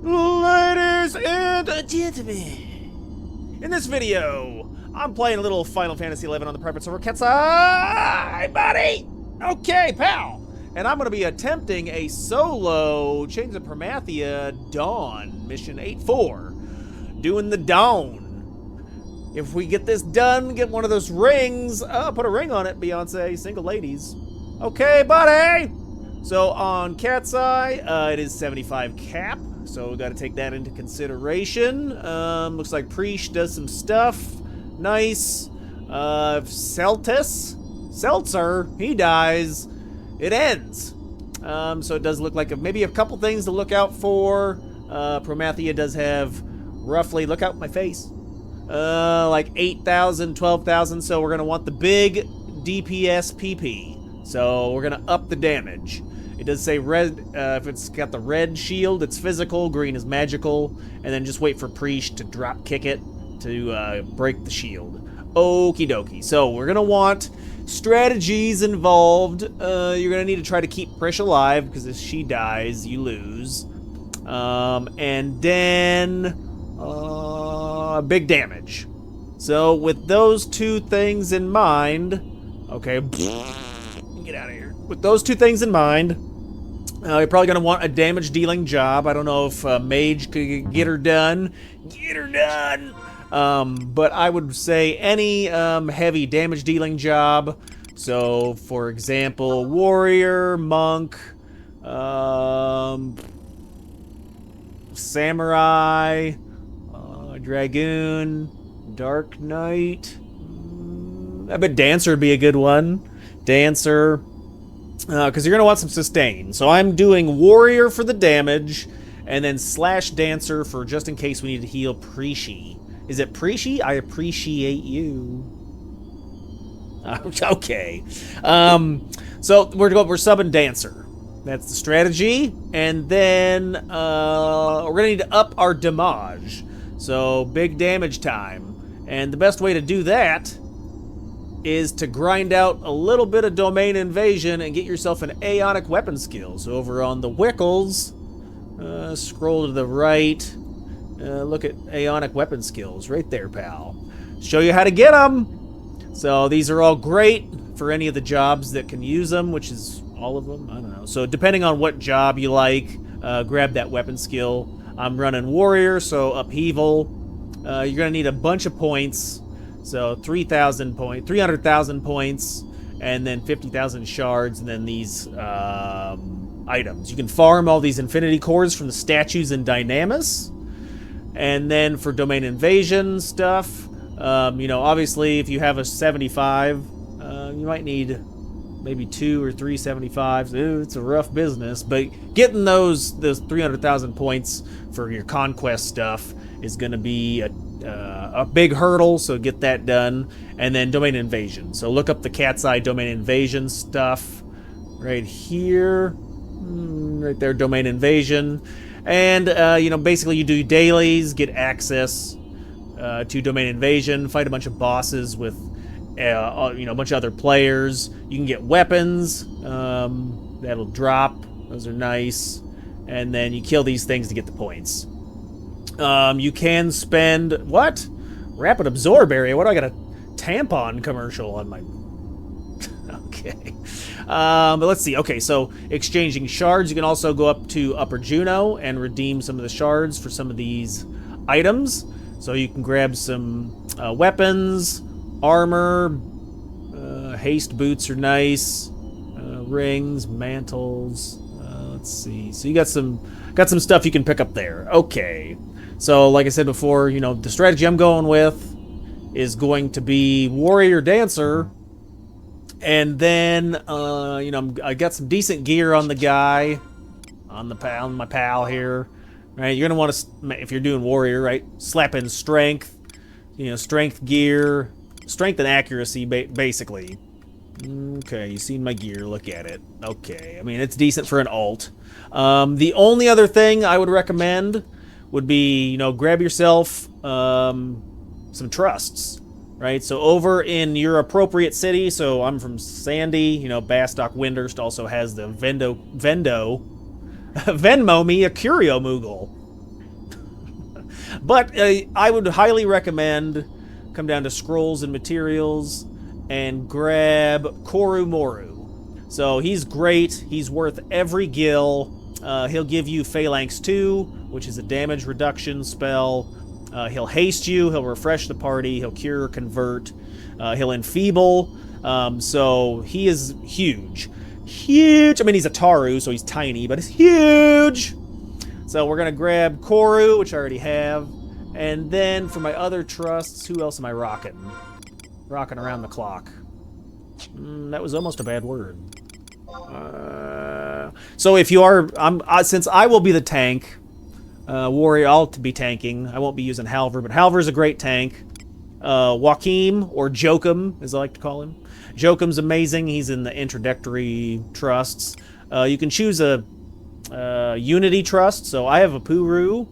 Ladies and gentlemen, in this video, I'm playing a little Final Fantasy XI on the private server CatseyeXI, buddy! Okay, pal! And I'm going to be attempting a solo Chains of Promathia Dawn, Mission 8-4. Doing the Dawn. If we get this done, get one of those rings, put a ring on it, Beyonce, single ladies. Okay, buddy! So on CatseyeXI, it is 75 cap. So we got to take that into consideration. Looks like Preesh does some stuff. Nice. Seltzer, he dies. It ends. So it does look like maybe a couple things to look out for. Promathia does have roughly, look out my face, like 8,000, 12,000. So we're going to want the big DPS PP. So we're going to up the damage. It does say red, if it's got the red shield, it's physical, green is magical, and then just wait for Preesh to drop kick it to break the shield. Okie dokie. So we're going to want strategies involved. You're going to need to try to keep Preesh alive, because if she dies, you lose. And then big damage. So with those two things in mind, okay, get out of here. With those two things in mind, you're probably going to want a damage dealing job. I don't know if Mage could get her done. Get her done! But I would say any heavy damage dealing job. So, for example, Warrior, Monk, Samurai, Dragoon, Dark Knight. I bet Dancer would be a good one. Dancer. Because you're going to want some sustain. So I'm doing Warrior for the damage, and then slash Dancer for just in case we need to heal Preeshi. Is it Preeshi? I appreciate you. Okay. So we're subbing Dancer. That's the strategy. And then we're going to need to up our damage. So big damage time. And the best way to do that is to grind out a little bit of domain invasion and get yourself an Aeonic weapon skill. So over on the Wickles, scroll to the right, look at Aeonic weapon skills right there, pal. Show you how to get them. So these are all great for any of the jobs that can use them, which is all of them. I don't know. So depending on what job you like, grab that weapon skill. I'm running Warrior, so Upheaval. You're gonna need a bunch of points. So 300,000 points, and then 50,000 shards, and then these items. You can farm all these infinity cores from the statues in Dynamis. And then for domain invasion stuff, you know, obviously if you have a 75, you might need maybe 2 or 3 75s. Ooh, it's a rough business, but getting those 300,000 points for your conquest stuff is going to be a big hurdle, so get that done. And then domain invasion. So look up the CatseyeXI domain invasion stuff right here. Right there, domain invasion. And, you know, basically you do dailies, get access to domain invasion, fight a bunch of bosses with, you know, a bunch of other players. You can get weapons that'll drop. Those are nice. And then you kill these things to get the points. You can spend, what? Rapid Absorb area? What do I got, a tampon commercial on my... Okay. But let's see. Okay, so exchanging shards. You can also go up to Upper Juno and redeem some of the shards for some of these items. So you can grab some weapons, armor, haste boots are nice, rings, mantles. Let's see. So you got some stuff you can pick up there. Okay. So, like I said before, you know, the strategy I'm going with is going to be Warrior Dancer. And then, you know, I got some decent gear on the guy, on my pal here. Right? You're going to want to, if you're doing Warrior, right, slap in Strength, you know, Strength gear, Strength and Accuracy, basically. Okay, you seen my gear, look at it. Okay, I mean, it's decent for an alt. The only other thing I would recommend would be, you know, grab yourself some trusts, right? So over in your appropriate city, so I'm from Sandy, you know, Bastock Windurst also has the Venmo me a Curio Moogle. But I would highly recommend come down to scrolls and materials and grab Koru Moru. So he's great. He's worth every gil. He'll give you Phalanx 2, which is a damage reduction spell. He'll haste you. He'll refresh the party. He'll cure, convert. He'll enfeeble. So he is huge. Huge. I mean, he's a Taru, so he's tiny, but he's huge. So we're going to grab Koru, which I already have. And then for my other trusts, who else am I rocking? Rocking around the clock. That was almost a bad word. So if you are, since I will be the tank, warrior, I'll be tanking. I won't be using Halver, but Halver's a great tank. Joachim, or Joachim, as I like to call him. Joachim's amazing. He's in the introductory trusts. You can choose a Unity trust, so I have a Puru.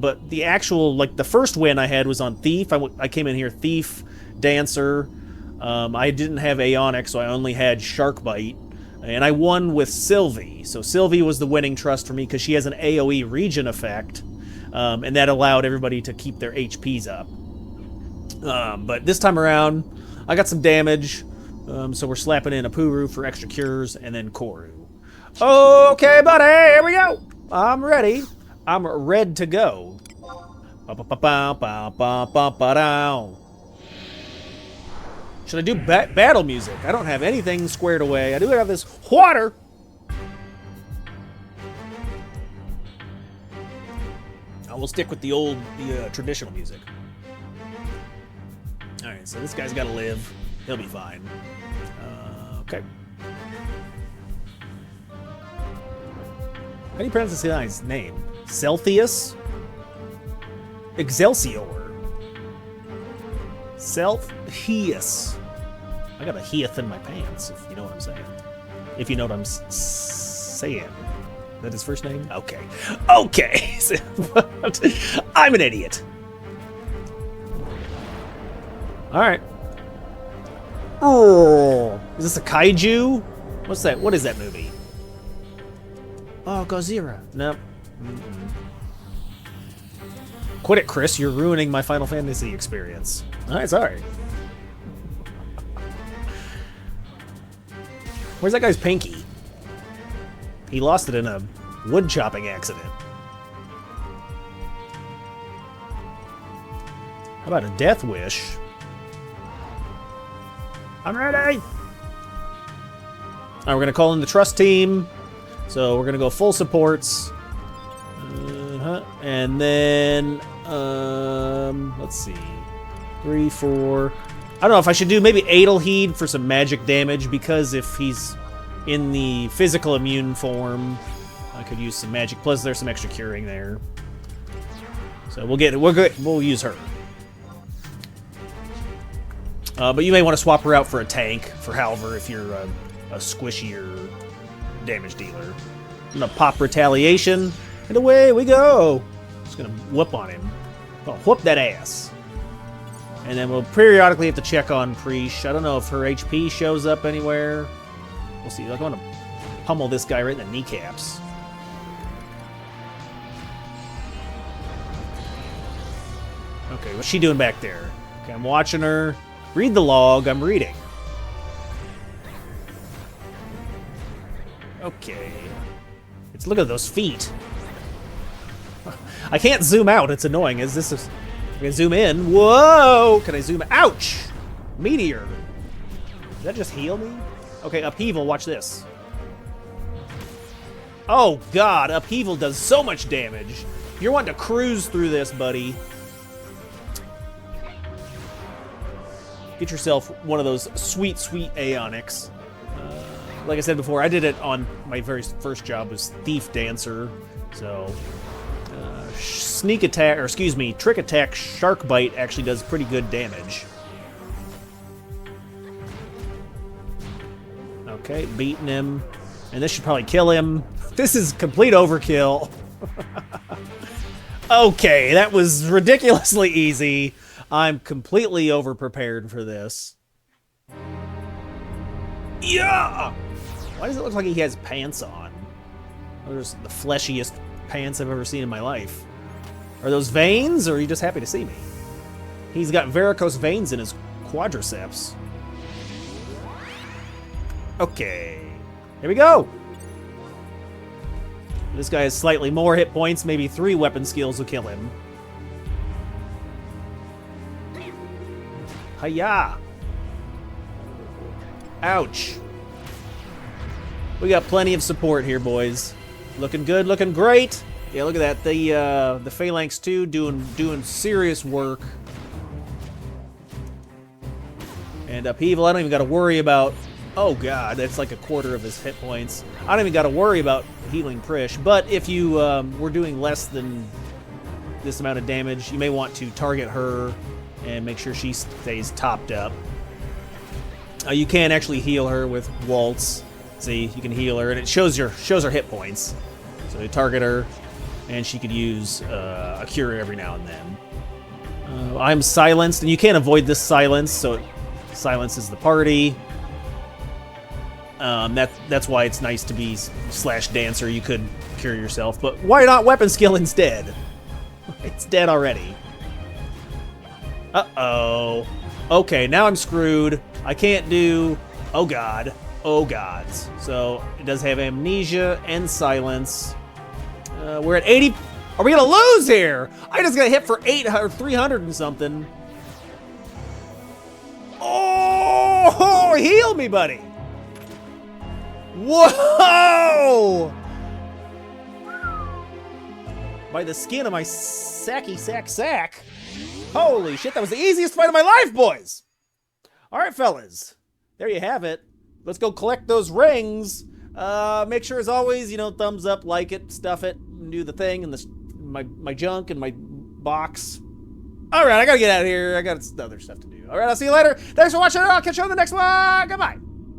But the actual, like, the first win I had was on Thief. I came in here Thief, Dancer. I didn't have Aeonic, so I only had Sharkbite. And I won with Sylvie. So Sylvie was the winning trust for me because she has an AoE regen effect. And that allowed everybody to keep their HPs up. But this time around, I got some damage. So we're slapping in a Puru for extra cures and then Koru. Okay, buddy, here we go. I'm ready. I'm red to go. Should I do battle music? I don't have anything squared away. I do have this water. I will stick with the traditional music. All right, so this guy's got to live. He'll be fine. Okay. How do you pronounce this guy's name? Celsius? Excelsior. Self-Heus. I got a heath in my pants, if you know what I'm saying. If you know what I'm saying. Is that his first name? Okay. Okay. I'm an idiot. Alright. Oh, is this a kaiju? What's that? What is that movie? Oh, Godzilla. Nope. Quit it, Chris. You're ruining my Final Fantasy experience. Alright, sorry. Where's that guy's pinky? He lost it in a wood chopping accident. How about a death wish? I'm ready! Alright, we're gonna call in the trust team. So we're gonna go full supports. And then, let's see. 3, 4. I don't know if I should do maybe Adelheid for some magic damage, because if he's in the physical immune form, I could use some magic. Plus, there's some extra curing there. So we'll use her. But you may want to swap her out for a tank for Halver if you're a squishier damage dealer. I'm gonna pop Retaliation, and away we go. Just gonna whoop on him. Oh, whoop that ass. And then we'll periodically have to check on Preesh. I don't know if her HP shows up anywhere. We'll see. Like, I want to pummel this guy right in the kneecaps. Okay, what's she doing back there? Okay, I'm watching her. Read the log. I'm reading. Okay. Look at those feet. I can't zoom out. It's annoying. I can zoom in. Whoa! Can I zoom? Ouch! Meteor. Did that just heal me? Okay, Upheaval. Watch this. Oh, God. Upheaval does so much damage. You're wanting to cruise through this, buddy. Get yourself one of those sweet, sweet Aeonics. Like I said before, I did it on my very first job was Thief Dancer. So, sneak attack, or excuse me, trick attack Shark Bite actually does pretty good damage. Okay, beating him. And this should probably kill him. This is complete overkill. Okay, that was ridiculously easy. I'm completely over-prepared for this. Yeah! Why does it look like he has pants on? Those are the fleshiest pants I've ever seen in my life. Are those veins, or are you just happy to see me? He's got varicose veins in his quadriceps. Okay. Here we go. This guy has slightly more hit points. Maybe 3 weapon skills will kill him. Hiya! Ouch. We got plenty of support here, boys. Looking good, looking great. Yeah, look at that. The Phalanx 2 doing serious work. And Upheaval, I don't even got to worry about... Oh god, that's like a quarter of his hit points. I don't even got to worry about healing Prish. But if you were doing less than this amount of damage, you may want to target her and make sure she stays topped up. You can actually heal her with Waltz. See, you can heal her, and it shows her hit points. So you target her, and she could use a cure every now and then. I'm silenced, and you can't avoid this silence, so it silences the party. That's why it's nice to be /dancer. You could cure yourself, but why not weapon skill instead? It's dead already. Uh-oh. Okay, now I'm screwed. I can't do... Oh god. Oh gods. So, it does have amnesia and silence. We're at 80... Are we gonna lose here? I just got hit for 800, 300 and something. Oh! Heal me, buddy! Whoa! By the skin of my sacky sack. Holy shit, that was the easiest fight of my life, boys! Alright, fellas. There you have it. Let's go collect those rings. Make sure, as always, thumbs up, like it, stuff it, and do the thing, and my junk and my box. Alright, I gotta get out of here. I got other stuff to do. Alright, I'll see you later. Thanks for watching. I'll catch you on the next one. Goodbye.